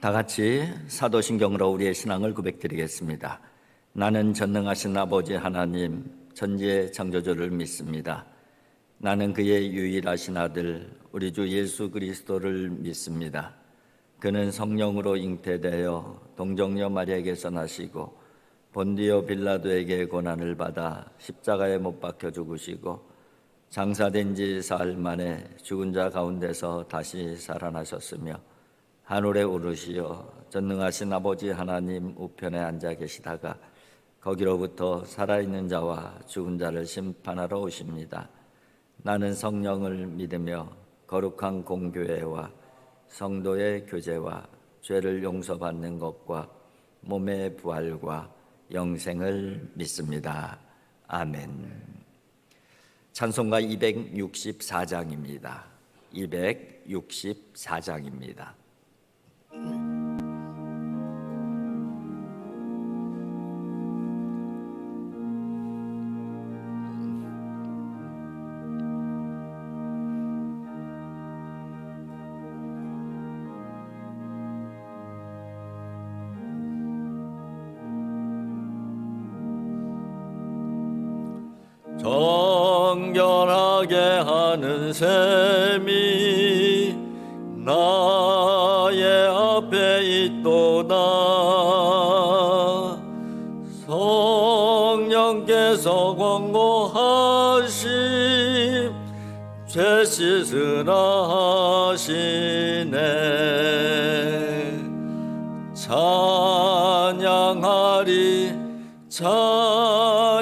다 같이 사도신경으로 우리의 신앙을 고백드리겠습니다. 나는 전능하신 아버지 하나님 천지의 창조주를 믿습니다. 나는 그의 유일하신 아들 우리 주 예수 그리스도를 믿습니다. 그는 성령으로 잉태되어 동정녀 마리아에게서 나시고 본디오 빌라도에게 고난을 받아 십자가에 못 박혀 죽으시고 장사된 지 사흘 만에 죽은 자 가운데서 다시 살아나셨으며 하늘에 오르시어 전능하신 아버지 하나님 우편에 앉아 계시다가 거기로부터 살아있는 자와 죽은 자를 심판하러 오십니다. 나는 성령을 믿으며 거룩한 공교회와 성도의 교제와 죄를 용서받는 것과 몸의 부활과 영생을 믿습니다. 아멘. 찬송가 264장입니다. 264장입니다. 정결하게 하는 셈이 나의 앞에 있도다. 성령께서 권고하심 죄 씻으라 하시네. 찬양하리 찬양하리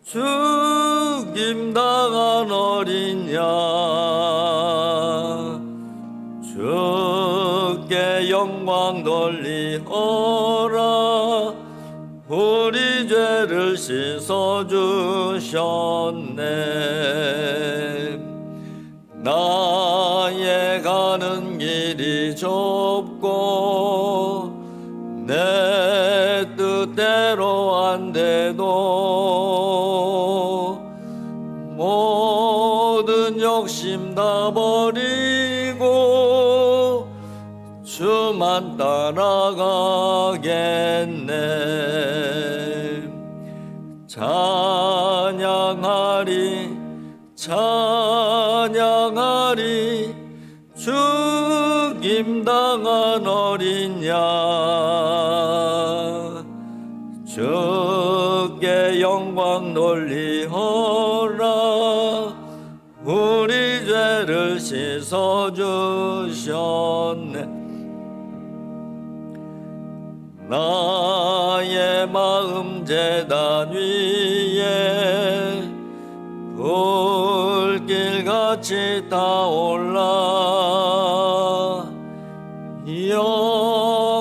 죽임당한 어린 양 주께 영광 돌리어라. 우리 죄를 씻어주셨네. 나의 가는 길이 좁고 내 뜻대로 안 돼도 모든 욕심 다 버리고 주만 따라가겠네. 찬양하리 찬양하리 죽임당한 어린 양 주께 영광 돌리어라. 우리 죄를 씻어주셨네. 나의 마음 제단 위에 불길같이 타올라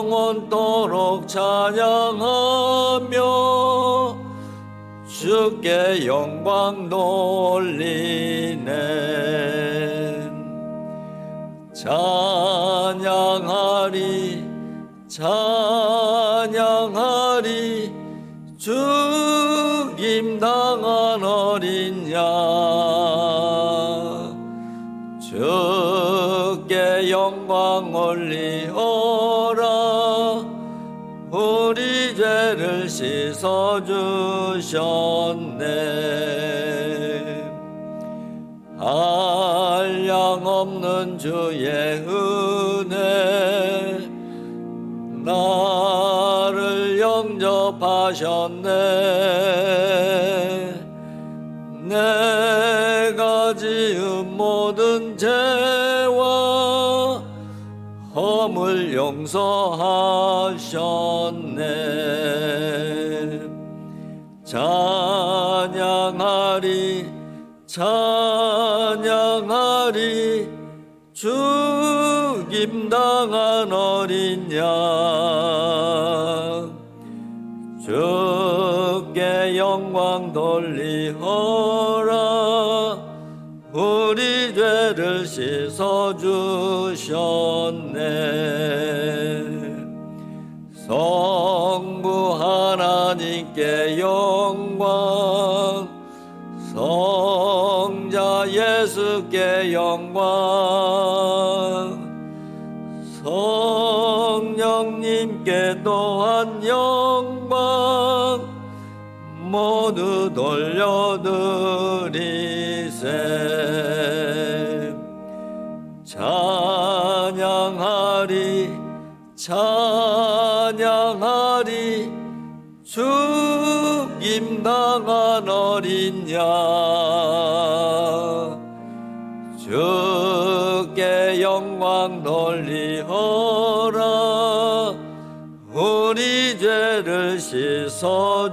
영원토록 찬양하며 주께 영광 돌리네. 찬양하리 찬양하리 죽임당한 어린 양 주께 영광 올리어라. 우리 죄를 씻어주셨네. 한량없는 주의 은혜 나를 영접하셨네. 내가 지은 모든 죄와 허물 용서하셨네. 찬양하리 찬양하리 죽임당한 어린 양 주께 영광 돌리어라. 우리 죄를 씻어주셨네. 성부 하나님께 영광 성자 예수께 영광 성령님께 또한 영광 모두 돌려드리세. 찬양하리 찬양하리 죽임당한 어린 양 주께 영광 돌리어라. 우리 죄를 씻어주셨네.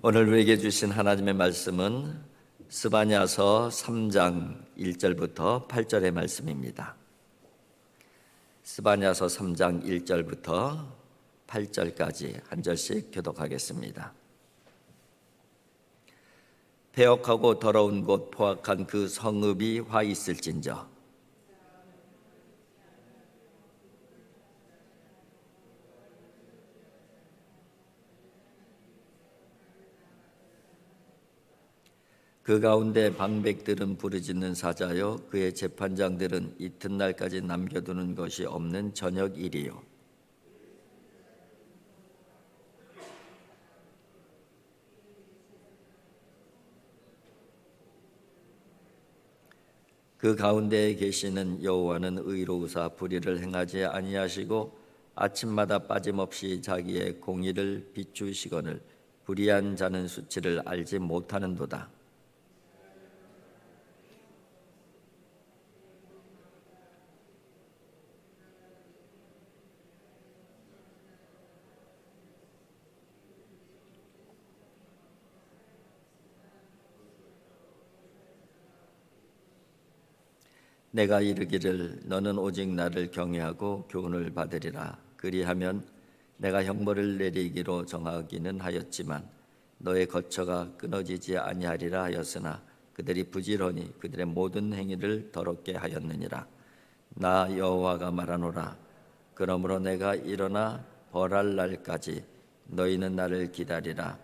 오늘 우리에게 주신 하나님의 말씀은 스바냐서 3장 1절부터 8절의 말씀입니다. 스바냐서 3장 1절부터 8절까지 한 절씩 교독하겠습니다. 패역하고 더러운 곳 포악한 그 성읍이 화 있을진저 그 가운데 방백들은 부르짖는 사자요 그의 재판장들은 이튿날까지 남겨두는 것이 없는 저녁 일이요 그 가운데에 계시는 여호와는 의로우사 불의를 행하지 아니하시고 아침마다 빠짐없이 자기의 공의를 비추시거늘 불의한 자는 수치를 알지 못하는도다. 내가 이르기를 너는 오직 나를 경외하고 교훈을 받으리라. 그리하면 내가 형벌을 내리기로 정하기는 하였지만 너의 거처가 끊어지지 아니하리라 하였으나 그들이 부지런히 그들의 모든 행위를 더럽게 하였느니라. 나 여호와가 말하노라. 그러므로 내가 일어나 벌할 날까지 너희는 나를 기다리라.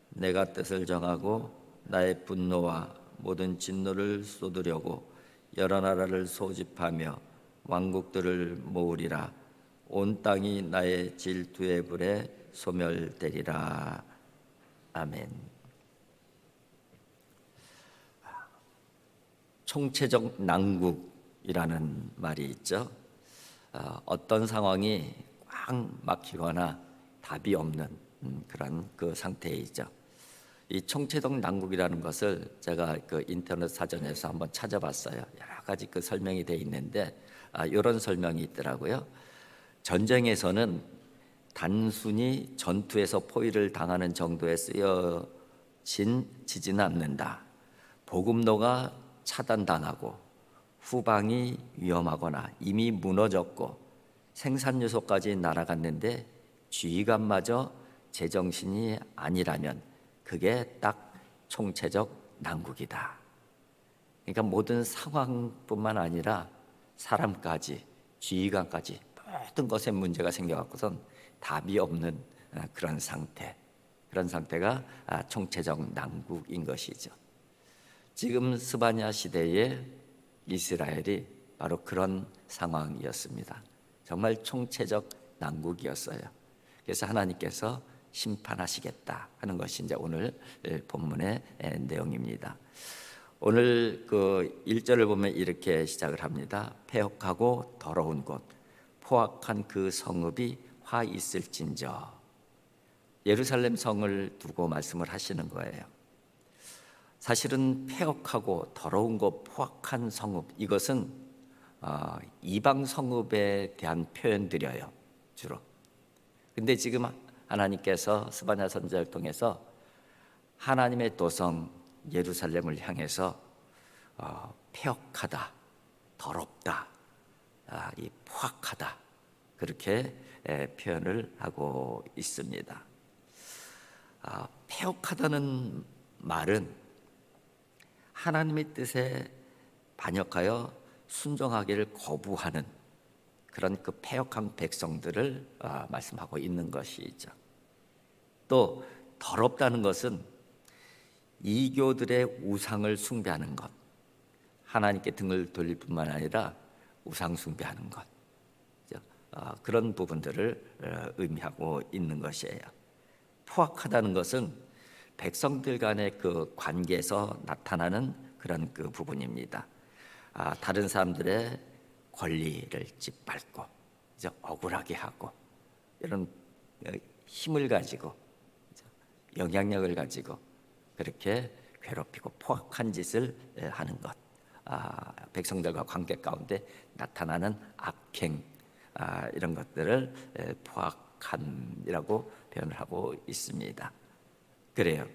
내가 뜻을 정하고 나의 분노와 모든 진노를 쏟으려고 여러 나라를 소집하며 왕국들을 모으리라. 온 땅이 나의 질투의 불에 소멸되리라. 아멘. 총체적 난국이라는 말이 있죠. 어떤 상황이 꽉 막히거나 답이 없는 그런 그 상태에 있죠. 이 총체적 난국이라는 것을 제가 그 인터넷 사전에서 한번 찾아봤어요. 여러 가지 그 설명이 돼 있는데 이런 설명이 있더라고요. 전쟁에서는 단순히 전투에서 포위를 당하는 정도에 쓰여지지는 않는다. 보급로가 차단당하고 후방이 위험하거나 이미 무너졌고 생산 요소까지 날아갔는데 지휘관마저 제정신이 아니라면 그게 딱 총체적 난국이다. 그러니까 모든 상황뿐만 아니라 사람까지 지휘관까지 모든 것에 문제가 생겨갖고선 답이 없는 그런 상태, 그런 상태가 총체적 난국인 것이죠. 지금 스바냐 시대의 이스라엘이 바로 그런 상황이었습니다. 정말 총체적 난국이었어요. 그래서 하나님께서 심판하시겠다 하는 것이 이제 오늘 본문의 내용입니다. 오늘 그 1절을 보면 이렇게 시작을 합니다. 패역하고 더러운 곳 포악한 그 성읍이 화 있을진저. 예루살렘 성을 두고 말씀을 하시는 거예요. 사실은 패역하고 더러운 곳 포악한 성읍, 이것은 이방 성읍에 대한 표현들이에요, 주로. 근데 지금 하나님께서 스바냐 선지자를 통해서 하나님의 도성 예루살렘을 향해서 패역하다, 더럽다, 이 포악하다, 그렇게 표현을 하고 있습니다. 패역하다는 말은 하나님의 뜻에 반역하여 순종하기를 거부하는 그런 그 패역한 백성들을 말씀하고 있는 것이죠. 또 더럽다는 것은 이교들의 우상을 숭배하는 것, 하나님께 등을 돌릴 뿐만 아니라 우상 숭배하는 것, 그런 부분들을 의미하고 있는 것이에요. 포악하다는 것은 백성들 간의 그 관계에서 나타나는 그런 그 부분입니다. 다른 사람들의 권리를 짓밟고 억울하게 하고 이런 힘을 가지고 영향력을 가지고 그렇게 괴롭히고 포악한 짓을 하는 것, 백성들과 관계 가운데 나타나는 악행, 이런 것들을 포악함이라고 표현을 하고 있습니다. 그래요.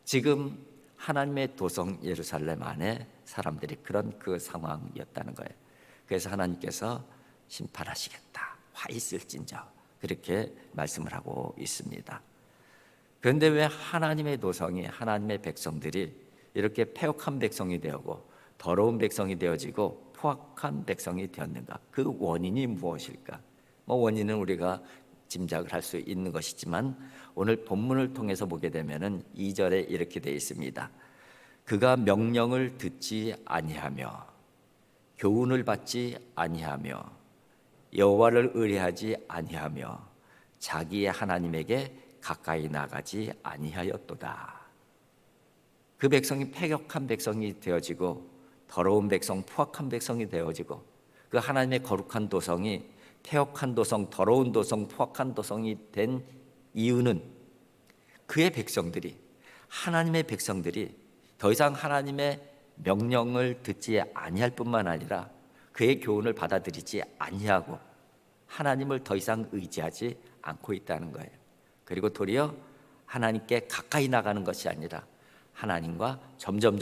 지금 하나님의 도성 예루살렘 안에 사람들이 그런 그 상황이었다는 거예요. 그래서 하나님께서 심판하시겠다, 화 있을진저, 그렇게 말씀을 하고 있습니다. 그런데 왜 하나님의 도성이, 하나님의 백성들이 이렇게 패역한 백성이 되고 더러운 백성이 되어지고 포악한 백성이 되었는가? 그 원인이 무엇일까? 원인은 우리가 짐작을 할 수 있는 것이지만 오늘 본문을 통해서 보게 되면은 2절에 이렇게 되어 있습니다. 그가 명령을 듣지 아니하며 교훈을 받지 아니하며 여호와를 의뢰하지 아니하며 자기의 하나님에게 가까이 나가지 아니하였도다. 그 백성이 패역한 백성이 되어지고 더러운 백성, 포악한 백성이 되어지고 그 하나님의 거룩한 도성이 패역한 도성, 더러운 도성, 포악한 도성이 된 이유는 그의 백성들이, 하나님의 백성들이 더 이상 하나님의 명령을 듣지 아니할 뿐만 아니라 그의 교훈을 받아들이지 아니하고 하나님을 더 이상 의지하지 않고 있다는 거예요. 그리고 도리어 하나님께 가까이 나가는 것이 아니라 하나님과 점점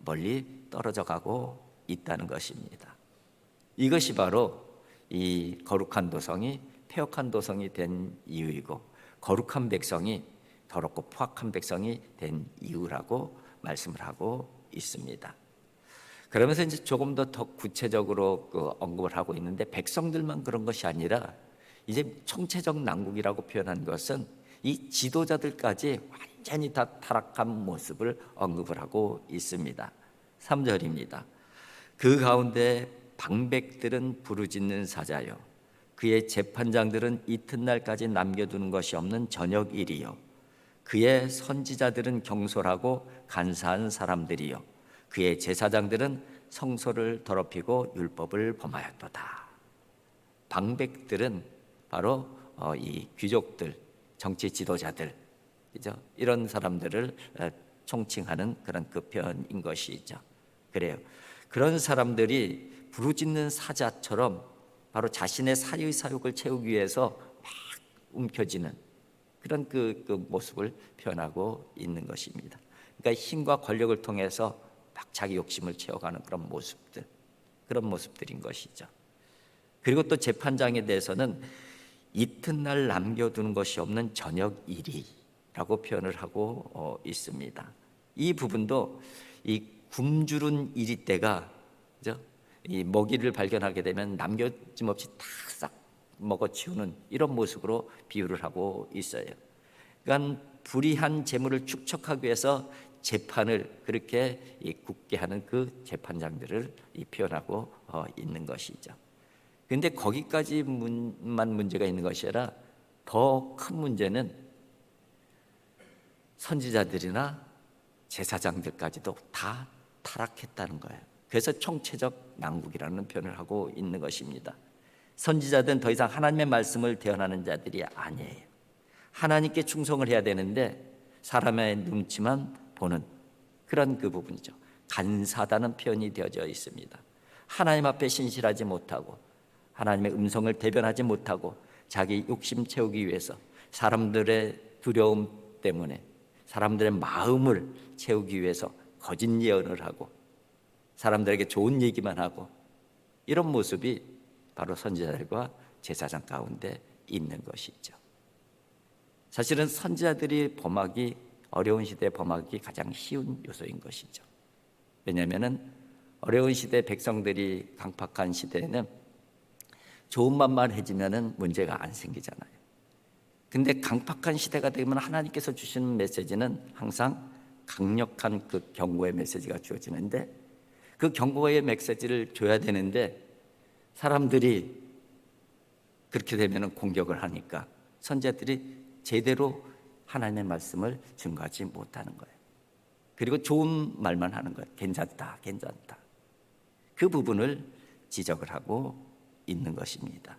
멀리 떨어져 가고 있다는 것입니다. 이것이 바로 이 거룩한 도성이 패역한 도성이 된 이유이고 거룩한 백성이 더럽고 포악한 백성이 된 이유라고 말씀을 하고 있습니다. 그러면서 이제 조금 더 구체적으로 언급을 하고 있는데 백성들만 그런 것이 아니라 이제 총체적 난국이라고 표현한 것은 이 지도자들까지 완전히 다 타락한 모습을 언급을 하고 있습니다. 3절입니다. 그 가운데 방백들은 부르짖는 사자요 그의 재판장들은 이튿날까지 남겨두는 것이 없는 저녁일이요 그의 선지자들은 경솔하고 간사한 사람들이요 그의 제사장들은 성소를 더럽히고 율법을 범하였도다. 방백들은 바로 이 귀족들, 정치 지도자들, 그죠? 이런 사람들을 총칭하는 그런 그 표현인 것이죠. 그래요. 그런 사람들이 부르짖는 사자처럼 바로 자신의 사의 사욕을 채우기 위해서 막 움켜쥐는 그런 그 모습을 표현하고 있는 것입니다. 그러니까 힘과 권력을 통해서 막 자기 욕심을 채워가는 그런 모습들, 그런 모습들인 것이죠. 그리고 또 재판장에 대해서는 이튿날 남겨두는 것이 없는 저녁 일이라고 표현을 하고 있습니다. 이 부분도 이 굶주린 이리 때가, 그죠? 이 먹이를 발견하게 되면 남겨짐 없이 다 싹 먹어치우는 이런 모습으로 비유를 하고 있어요. 그러니까 불의한 재물을 축적하기 위해서 재판을 그렇게 굳게 하는 그 재판장들을 표현하고 있는 것이죠. 그런데 거기까지만 문제가 있는 것이 아니라 더 큰 문제는 선지자들이나 제사장들까지도 다 타락했다는 거예요. 그래서 총체적 난국이라는 표현을 하고 있는 것입니다. 선지자들은 더 이상 하나님의 말씀을 대언하는 자들이 아니에요. 하나님께 충성을 해야 되는데 사람의 눈치만 보는 그런 그 부분이죠. 간사다는 표현이 되어져 있습니다. 하나님 앞에 신실하지 못하고 하나님의 음성을 대변하지 못하고 자기 욕심 채우기 위해서 사람들의 두려움 때문에 사람들의 마음을 채우기 위해서 거짓 예언을 하고 사람들에게 좋은 얘기만 하고 이런 모습이 바로 선지자들과 제사장 가운데 있는 것이죠. 사실은 선지자들이 범하기 어려운 시대에 범하기 가장 쉬운 요소인 것이죠. 왜냐하면 어려운 시대 백성들이 강팍한 시대에는 좋은 말만 해지면 문제가 안 생기잖아요. 근데 강팍한 시대가 되면 하나님께서 주시는 메시지는 항상 강력한 그 경고의 메시지가 주어지는데, 그 경고의 메시지를 줘야 되는데 사람들이 그렇게 되면 공격을 하니까 선지자들이 제대로 하나님의 말씀을 증거하지 못하는 거예요. 그리고 좋은 말만 하는 거예요. 괜찮다, 괜찮다. 그 부분을 지적을 하고 있는 것입니다.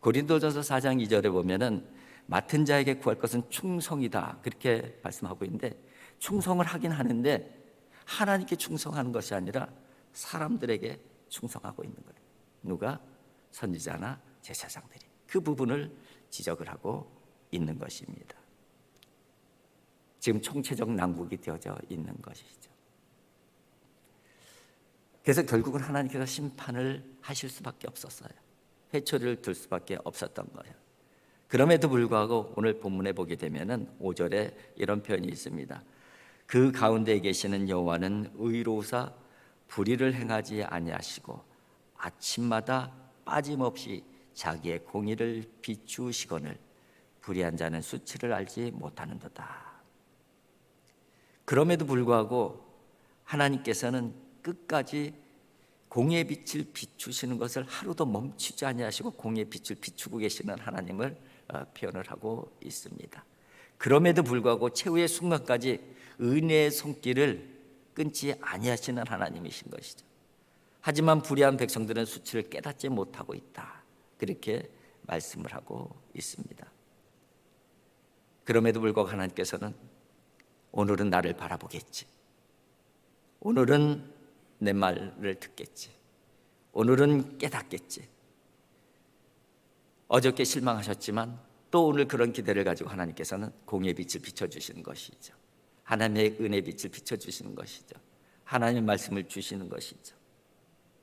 고린도전서 4장 2절에 보면은 맡은 자에게 구할 것은 충성이다, 그렇게 말씀하고 있는데, 충성을 하긴 하는데 하나님께 충성하는 것이 아니라 사람들에게 충성하고 있는 거예요. 누가? 선지자나 제사장들이. 그 부분을 지적을 하고 있는 것입니다. 지금 총체적 난국이 되어져 있는 것이죠. 그래서 결국은 하나님께서 심판을 하실 수밖에 없었어요. 회초리를 들 수밖에 없었던 거예요. 그럼에도 불구하고 오늘 본문에 보게 되면은 5절에 이런 표현이 있습니다. 그 가운데 계시는 여호와는 의로우사 불의를 행하지 아니하시고 아침마다 빠짐없이 자기의 공의를 비추시거늘 불의한 자는 수치를 알지 못하는도다. 그럼에도 불구하고 하나님께서는 끝까지 공의의 빛을 비추시는 것을 하루도 멈추지 아니하시고 공의의 빛을 비추고 계시는 하나님을 표현을 하고 있습니다. 그럼에도 불구하고 최후의 순간까지 은혜의 손길을 끊지 아니하시는 하나님이신 것이죠. 하지만 불의한 백성들은 수치를 깨닫지 못하고 있다, 그렇게 말씀을 하고 있습니다. 그럼에도 불구하고 하나님께서는 오늘은 나를 바라보겠지, 오늘은 내 말을 듣겠지, 오늘은 깨닫겠지. 어저께 실망하셨지만 또 오늘 그런 기대를 가지고 하나님께서는 공의의 빛을 비춰주시는 것이죠. 하나님의 은혜의 빛을 비춰주시는 것이죠. 하나님의 말씀을 주시는 것이죠.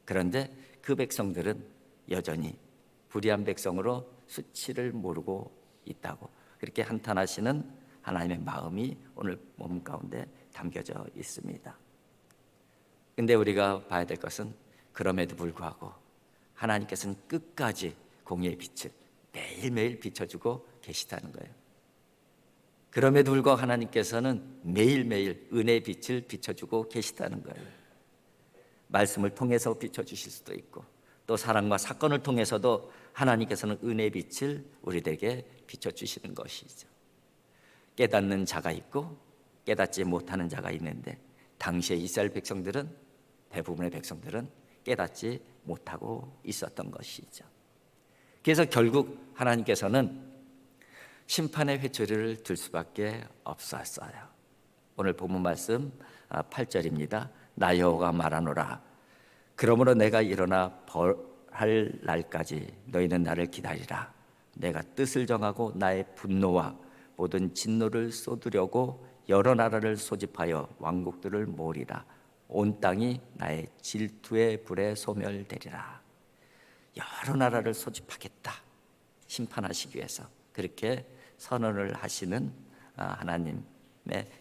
그런데 그 백성들은 여전히 불의한 백성으로 수치를 모르고 있다고, 그렇게 한탄하시는 하나님의 마음이 오늘 본문 가운데 담겨져 있습니다. 근데 우리가 봐야 될 것은 그럼에도 불구하고 하나님께서는 끝까지 공의의 빛을 매일매일 비춰주고 계시다는 거예요. 그럼에도 불구하고 하나님께서는 매일매일 은혜의 빛을 비춰주고 계시다는 거예요. 말씀을 통해서 비춰주실 수도 있고 또 사랑과 사건을 통해서도 하나님께서는 은혜의 빛을 우리들에게 비춰주시는 것이죠. 깨닫는 자가 있고 깨닫지 못하는 자가 있는데, 당시의 이스라엘 백성들은, 대부분의 백성들은 깨닫지 못하고 있었던 것이죠. 그래서 결국 하나님께서는 심판의 회초리를 들 수밖에 없었어요. 오늘 본문 말씀 8절입니다. 나 여호와가 말하노라. 그러므로 내가 일어나 벌할 날까지 너희는 나를 기다리라. 내가 뜻을 정하고 나의 분노와 모든 진노를 쏟으려고 여러 나라를 소집하여 왕국들을 모으리라. 온 땅이 나의 질투의 불에 소멸되리라. 여러 나라를 소집하겠다, 심판하시기 위해서. 그렇게 선언을 하시는 하나님의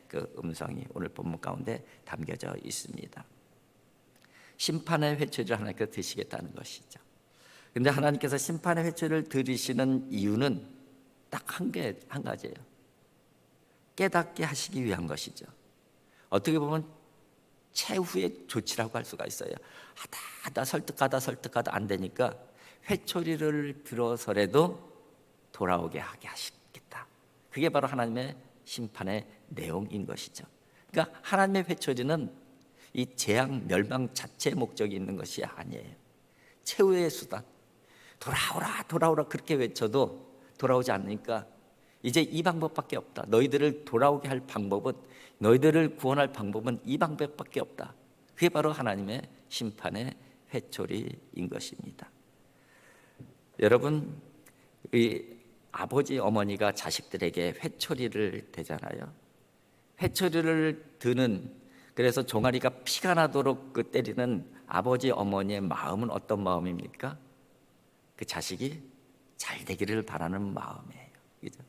그 음성이 오늘 본문 가운데 담겨져 있습니다. 심판의 회초리를 하나님께서 드시겠다는 것이죠. 그런데 하나님께서 심판의 회초리를 들이시는 이유는 딱 한 가지예요. 깨닫게 하시기 위한 것이죠. 어떻게 보면 최후의 조치라고 할 수가 있어요. 하다 설득하다 안 되니까 회초리를 들어서라도 돌아오게 하게 하시겠다. 그게 바로 하나님의 심판의 내용인 것이죠. 그러니까 하나님의 회초리는 이 재앙 멸망 자체의 목적이 있는 것이 아니에요. 최후의 수단, 돌아오라 그렇게 외쳐도 돌아오지 않으니까 이제 이 방법밖에 없다. 너희들을 돌아오게 할 방법은, 너희들을 구원할 방법은 이 방법밖에 없다. 그게 바로 하나님의 심판의 회초리인 것입니다. 여러분, 이 아버지 어머니가 자식들에게 회초리를 대잖아요. 회초리를 드는, 그래서 종아리가 피가 나도록 그 때리는 아버지 어머니의 마음은 어떤 마음입니까? 그 자식이 잘 되기를 바라는 마음이에요. 그죠?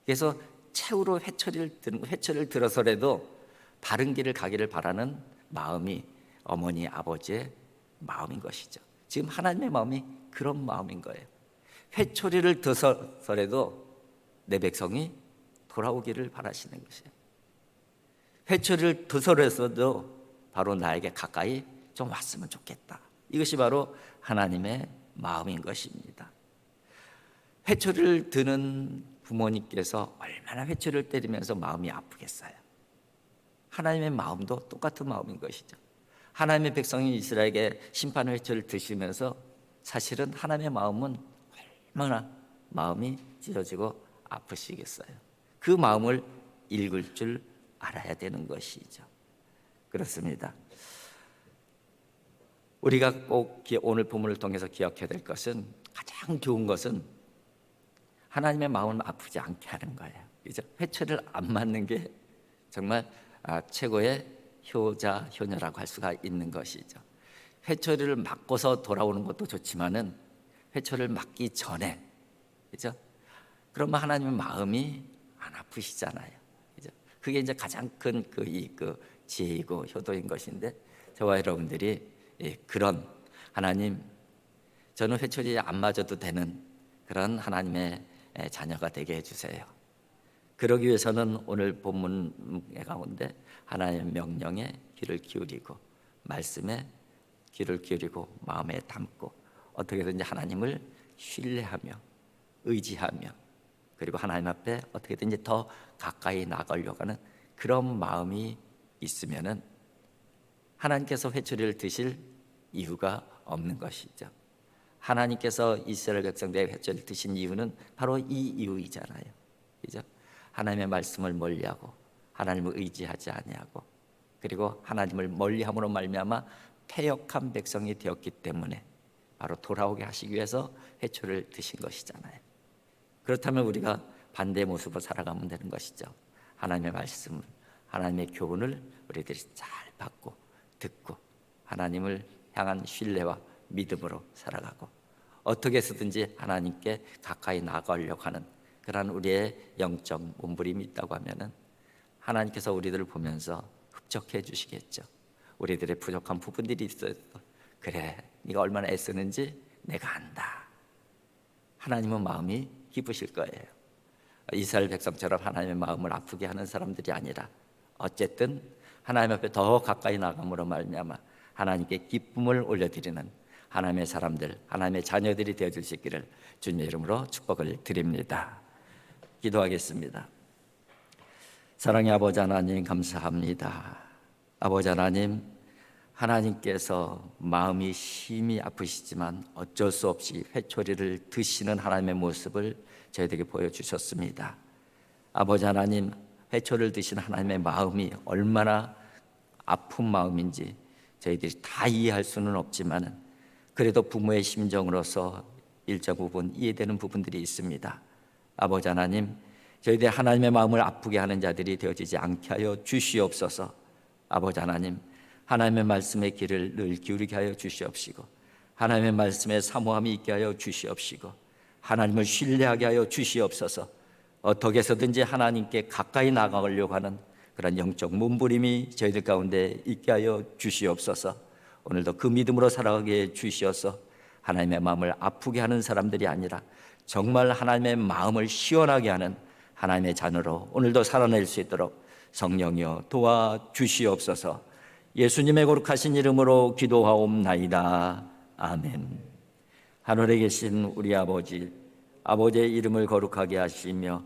그래서 최후로 회초리를 들어서라도 바른 길을 가기를 바라는 마음이 어머니, 아버지의 마음인 것이죠. 지금 하나님의 마음이 그런 마음인 거예요. 회초리를 들어서라도 내 백성이 돌아오기를 바라시는 것이에요. 회초리를 드서려서도 바로 나에게 가까이 좀 왔으면 좋겠다. 이것이 바로 하나님의 마음인 것입니다. 회초리를 드는 부모님께서 얼마나 회초리를 때리면서 마음이 아프겠어요. 하나님의 마음도 똑같은 마음인 것이죠. 하나님의 백성인 이스라엘에게 심판 회초리를 드시면서 사실은 하나님의 마음은 얼마나 마음이 찢어지고 아프시겠어요. 그 마음을 읽을 줄 알아야 되는 것이죠. 그렇습니다. 우리가 꼭 오늘 본문을 통해서 기억해야 될 것은, 가장 좋은 것은 하나님의 마음을 아프지 않게 하는 거예요. 그죠? 회초리를 안 맞는 게 정말 최고의 효자, 효녀라고 할 수가 있는 것이죠. 회초리를 맞고서 돌아오는 것도 좋지만은 회초리를 맞기 전에, 그죠? 그러면 하나님의 마음이 안 아프시잖아요. 그죠? 그게 이제 가장 큰 그 지혜이고 효도인 것인데, 저와 여러분들이 그런 하나님, 저는 회초리에 안 맞아도 되는 그런 하나님의 자녀가 되게 해주세요. 그러기 위해서는 오늘 본문 가운데 하나님의 명령에 귀를 기울이고, 말씀에 귀를 기울이고, 마음에 담고, 어떻게든지 하나님을 신뢰하며 의지하며, 그리고 하나님 앞에 어떻게든지 더 가까이 나가려고 하는 그런 마음이 있으면은 하나님께서 회초리를 드실 이유가 없는 것이죠. 하나님께서 이스라엘 백성들의 회초리를 드신 이유는 바로 이 이유이잖아요. 그죠? 하나님의 말씀을 멀리하고 하나님을 의지하지 아니하고, 그리고 하나님을 멀리함으로 말미암아 패역한 백성이 되었기 때문에 바로 돌아오게 하시기 위해서 회초리를 드신 것이잖아요. 그렇다면 우리가 반대의 모습으로 살아가면 되는 것이죠. 하나님의 말씀을, 하나님의 교훈을 우리들이 잘 받고 듣고 하나님을 향한 신뢰와 믿음으로 살아가고, 어떻게 해서든지 하나님께 가까이 나아가려고 하는 그런 우리의 영적 몸부림이 있다고 하면은 하나님께서 우리들을 보면서 흡족해 주시겠죠. 우리들의 부족한 부분들이 있어도, 그래, 네가 얼마나 애쓰는지 내가 안다. 하나님은 마음이 기쁘실 거예요. 이스라엘 백성처럼 하나님의 마음을 아프게 하는 사람들이 아니라, 어쨌든 하나님 앞에 더 가까이 나감으로 말미암아 하나님께 기쁨을 올려드리는 하나님의 사람들, 하나님의 자녀들이 되어줄 수 있기를 주님의 이름으로 축복을 드립니다. 기도하겠습니다. 사랑의 아버지 하나님, 감사합니다. 아버지 하나님, 하나님께서 마음이 심히 아프시지만 어쩔 수 없이 회초리를 드시는 하나님의 모습을 저희에게 보여주셨습니다. 아버지 하나님, 회초리를 드신 하나님의 마음이 얼마나 아픈 마음인지 저희들이 다 이해할 수는 없지만, 그래도 부모의 심정으로서 일정 부분 이해되는 부분들이 있습니다. 아버지 하나님, 저희들이 하나님의 마음을 아프게 하는 자들이 되어지지 않게 하여 주시옵소서. 아버지 하나님, 하나님의 말씀에 귀를 늘 기울이게 하여 주시옵시고, 하나님의 말씀에 사모함이 있게 하여 주시옵시고, 하나님을 신뢰하게 하여 주시옵소서. 어떻게 해서든지 하나님께 가까이 나가려고 하는 그런 영적 몸부림이 저희들 가운데 있게 하여 주시옵소서. 오늘도 그 믿음으로 살아가게 해 주시어서 하나님의 마음을 아프게 하는 사람들이 아니라 정말 하나님의 마음을 시원하게 하는 하나님의 자녀로 오늘도 살아낼 수 있도록 성령이여 도와주시옵소서. 예수님의 거룩하신 이름으로 기도하옵나이다. 아멘. 하늘에 계신 우리 아버지, 아버지의 이름을 거룩하게 하시며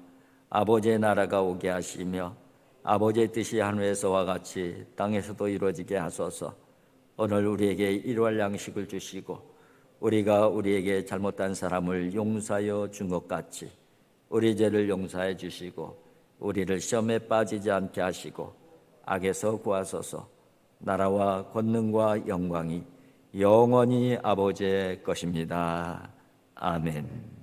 아버지의 나라가 오게 하시며 아버지의 뜻이 하늘에서와 같이 땅에서도 이루어지게 하소서. 오늘 우리에게 일용할 양식을 주시고 우리가 우리에게 잘못한 사람을 용서하여 준 것 같이 우리 죄를 용서해 주시고 우리를 시험에 빠지지 않게 하시고 악에서 구하소서. 나라와 권능과 영광이 영원히 아버지의 것입니다. 아멘.